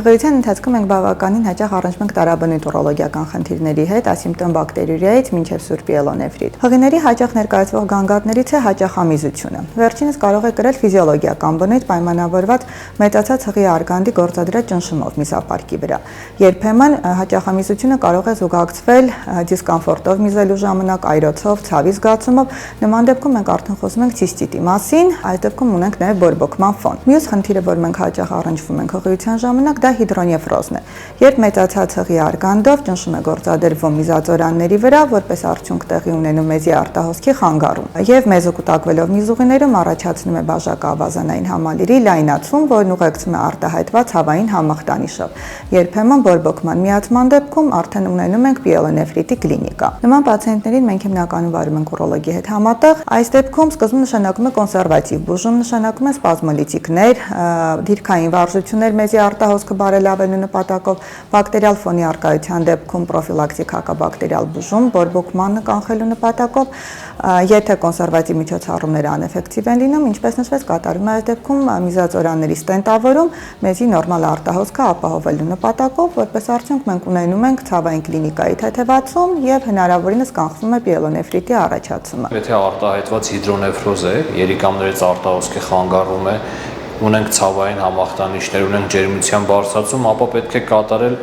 Հղիության ընթացքում մենք բավականին հաճախ առնչվում ենք տարաբնույթ ուրոլոգիական խնդիրների հետ, ասիմպտոմ բակտերիուրիայից մինչև սուր պիելոնեֆրիտ։ Հղիների հաճախ ներկայացվող գանգատներից է հաճախամիզությունը։ Վերջինս կարող է կրել ֆիզիոլոգիական բնույթ պայմանավորված մեծացած հղի արգանդի գործադրած ճնշումով միզապարկի վրա։ Երբեմն հաճախամիզությունը կարող է զուգակցվել դիսկոմֆորտով միզելու ժամանակ, այրոցով, ցավի զգացումով։ Նման դեպքում մենք արդեն խոսում ենք ցիստիտի մասին, այս դեպքում ունենք նաև բորբոքման ֆոն։ Մյուս խնդիրը, որ մենք հաճախ առնչվում ենք հղիության ժամանակ, դա հիդրոնեֆրոզն է։ Երբ մեծացած հղի արգանդով ճնշում է գործադրվում միզածորանների վրա, որպես արդյունք տեղի ունենում մեզի արտահոսքի խանգարում, եւ մեզը կուտակվելով միզուղիներում առաջացնում է բաժակաավազանային համալիրի լայնացում, որն ուղեկցում է արտահայտված հավային համախտանիշով։ Երբեմն բորբոքման միացման դեպքում արդեն ունենում ենք պիելոնեֆրիտի կլինիկա։ Նման պացիենտներին մենք հիմնականում վարում ենք ուրոլոգի հետ համատեղ։ Այս դեպքում սկզբում նշանակում է կոնսերվատիվ բուժում, նշանակում է սպազմոլիտիկներ, դիրքային վարժություններ մեզի արտահոսքը բարելավելու նպատակով, բակտերիալ ֆոնի առկայության դեպքում պրոֆիլակտիկ հակաբակտերիալ բուժում, բորբոքմանը կանխելու նպատակով, եթե կոնսերվատիվ միջոցառումները անէֆեկտիվ են լինում, ինչպես նշվեց, կատարվում է այս դեպքում միզածորանների ստենտավորում մեզի նորմալ արտահոսքը ապահովելու նպատակով, որպես արդյունք մենք ունենում ենք ցավային կլինիկայի թեթևացում եւ հնարավորինս կանխվում է պիելոնեֆրիտի առաջացումը։ Եթե արտահայտված հիդրոնեֆրոզ է, երիկամներից արտահոսքի խանգարում է, ունենք ցավային համախտանիշներ, ունենք ջերմության բարձրացում, ապա պետք է կատարել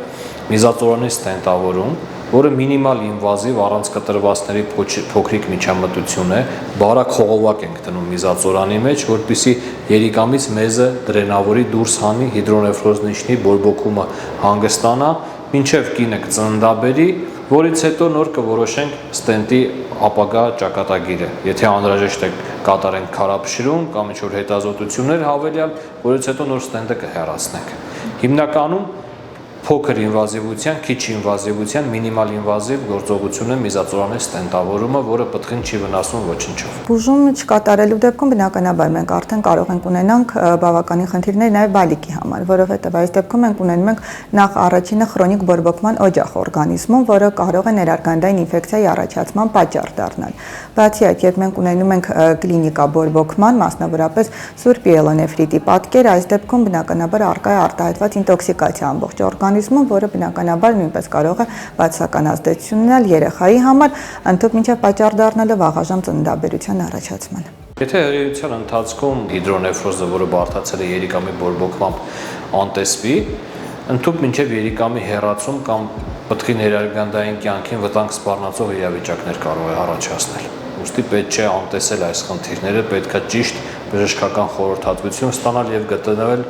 միզածորանի ստենտավորում, որը մինիմալ ինվազիվ առանց կտրվածքների փոքրիկ միջամտություն է, բարակ խողովակ ենք դնում միզածորանի մեջ, որպեսզի երիկամից մեզը դրենավորի դուրս հանի հիդրոնեֆրոզ նշնի բորբոքումը հանգստանա, մինչև կինը կծննդաբերի, որից հետո նոր կորոշենք ստենտի ապագա ճակատագիրը։ Եթե անհրաժեշտ է կատարենք քարափշրում կամ ինչ-որ հետազոտություններ հավելյալ, որից հետո նոր ստենտը կհեռացնենք։ Հիմնականում փոքր ինվազիվության, քիչ ինվազիվության, մինիմալ ինվազիվ գործողություն է միզածորանի ստենտավորումը, որը պտղին չի վնասում ոչնչով։ Բուժում չկատարելու դեպքում բնականաբար մենք արդեն կարող ենք ունենանք բավականին խնդիրներ նաև բալիկի համար, որովհետև այս դեպքում մենք ունենում ենք նախ առաջինը քրոնիկ բորբոքման օջախ օրգանիզմում, որը կարող է ներարգանդային ինֆեկցիայի առաջացման պատճառ դառնալ։ Բացի այդ, երբ մենք ունենում ենք կլինիկա բորբոքման, մասնավորապես սուր պիելոնեֆրիտի պատկեր, այս դեպքում բնականաբար առկա է արտահայտված ինտոքսիկացիա ամբողջ օրգանիզմում, որը բնականաբար նույնպես կարող է բացասական ազդեցություն ունենալ երեխայի համար, ընդհանուր մինչև պատճառ դառնալով վաղաժամ ծննդաբերության առաջացման։ Եթե հղիության ընթացքում հիդրոնեֆրոզը, որը բարդացել է երիկամի բորբոքմամբ, անտեսվի, ընդհանուր մինչև երիկամի հեռացում կամ պտղի ներարգանդային կյանքին վտանգ սպառնացող իրավիճակներ կարող է առաջացնել։ Ուստի պետք չէ անտեսել այս խնդիրները, պետք է ճիշտ բժշկական խորհրդատվություն ստանալ եւ գտնվել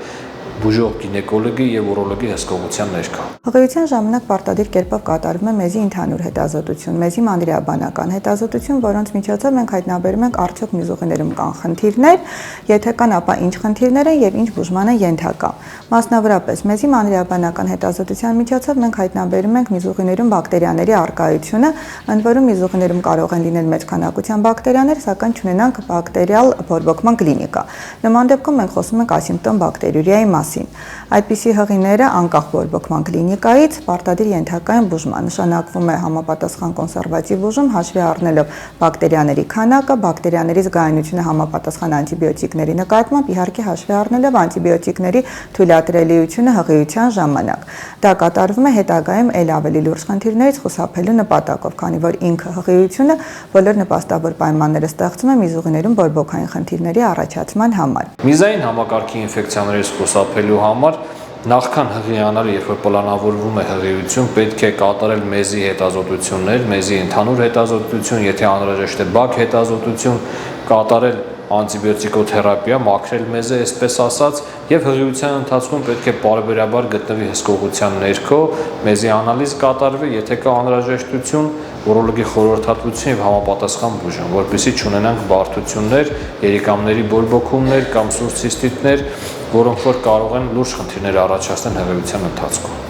բուժող գինեկոլոգի եւ ուրոլոգի հսկողության ներքո։ Հղիության ժամանակ պարտադիր կերպով կատարվում է մեզի ընդհանուր հետազոտություն, մեզի մանրէաբանական հետազոտություն, որոնց միջոցով մենք հայտնաբերում ենք արդյոք միզուղիներում կան խնդիրներ, եթե կան, ապա ինչ խնդիրներ են եւ ինչ բուժման են ենթակա։ Մասնավորապես մեզի մանրէաբանական հետազոտության միջոցով մենք հայտնաբերում ենք միզուղիներում բակտերիաների առկայությունը, ընդ որում միզուղիներում կարող են լինել մեծ քանակությամբ բակտերիաներ, սակայն չունենանք բակտերիալ բորբոքման կլինիկա։ Նման դեպքում մենք խոսում ենք ասիմպտոմ բակտերիուրիայի մասին։ Այդպիսի հղիները անկախ բորբոքման կլինիկայից պարտադիր ենթակա են բուժման, նշանակվում է համապատասխան կոնսերվատիվ բուժում, հաշվի առնելով բակտերիաների քանակը, բակտերիաների զգայունությունը համապատասխան անտիբիոտիկների նկատմամբ, իհարկե հաշվի առնելով անտիբիոտիկների թույլատրելիությունը հղիության ժամանակ։ Դա կատարվում է հետագայում ել ավելի լուրջ խնդիրներից խուսափելու նպատակով, քանի որ ինքը հղիությունը բոլոր նպաստավոր պայմանները ստեղծում է միզուղիներում բորբոքային խնդիրների առաջացման համար։ Միզային համակարգի ինֆեկցիաներից խուսափելու համար նախքան հղիանալ, երբ որ պլանավորվում է հղիություն, պետք է կատարել մեզի հետազոտություններ, մեզի ընդհանուր հետազոտություն, եթե անհրաժեշտ է բակ հետազոտություն, կատարել անտիբիոտիկոթերապիա, մաքրել մեզը, այսպես ասած, եւ հղիության ընթացքում պետք է պարբերաբար գտնվի հսկողության ներքո, մեզի անալիզ կատարվի, եթե կա անհրաժեշտություն, ուրոլոգի խորհրդատվություն եւ համապատասխան բուժում, որպեսզի չունենանք բարդություններ, երիկամների բորբոքումներ կամ սուր ցիստիտներ, որոնք որ կարող են լուրջ խնդիրներ առաջացնել հղիության ընթացքում։